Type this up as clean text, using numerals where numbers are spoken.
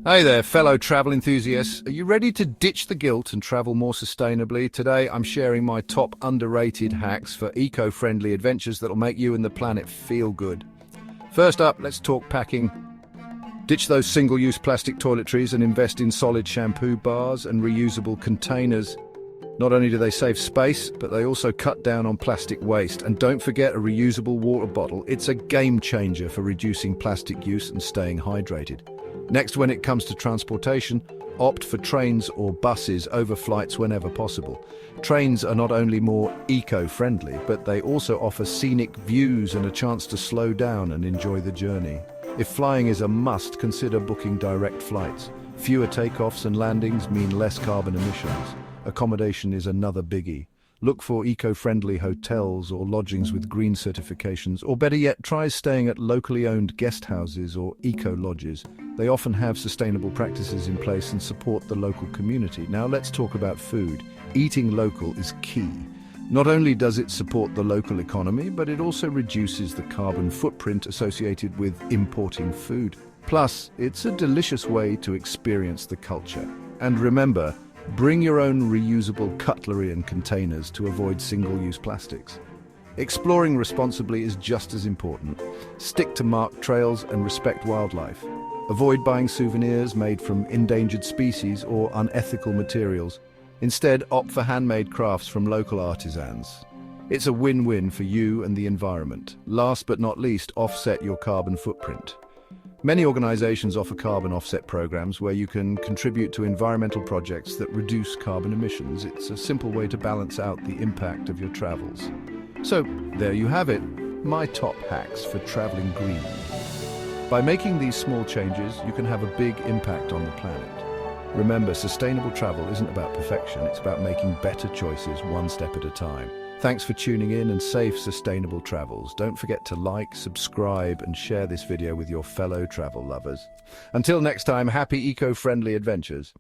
Hey there, fellow travel enthusiasts. Are you ready to ditch the guilt and travel more sustainably? Today, I'm sharing my top underrated hacks for eco-friendly adventures that'll make you and the planet feel good. First up, let's talk packing. Ditch those single-use plastic toiletries and invest in solid shampoo bars and reusable containers. Not only do they save space, but they also cut down on plastic waste. And don't forget a reusable water bottle. It's a game changer for reducing plastic use and staying hydrated. Next, when it comes to transportation, opt for trains or buses over flights whenever possible. Trains are not only more eco-friendly, but they also offer scenic views and a chance to slow down and enjoy the journey. If flying is a must, consider booking direct flights. Fewer takeoffs and landings mean less carbon emissions. Accommodation is another biggie. Look for eco-friendly hotels or lodgings with green certifications, or better yet, try staying at locally owned guest houses or eco-lodges. They often have sustainable practices in place and support the local community. Now let's talk about food. Eating local is key. Not only does it support the local economy, but it also reduces the carbon footprint associated with importing food. Plus, it's a delicious way to experience the culture. And remember, bring your own reusable cutlery and containers to avoid single-use plastics. Exploring responsibly is just as important. Stick to marked trails and respect wildlife. Avoid buying souvenirs made from endangered species or unethical materials. Instead, opt for handmade crafts from local artisans. It's a win-win for you and the environment. Last but not least, offset your carbon footprint. Many organizations offer carbon offset programs where you can contribute to environmental projects that reduce carbon emissions. It's a simple way to balance out the impact of your travels. So, there you have it, my top hacks for traveling green. By making these small changes, you can have a big impact on the planet. Remember, sustainable travel isn't about perfection, it's about making better choices one step at a time. Thanks for tuning in and safe, sustainable travels. Don't forget to like, subscribe, and share this video with your fellow travel lovers. Until next time, happy eco-friendly adventures.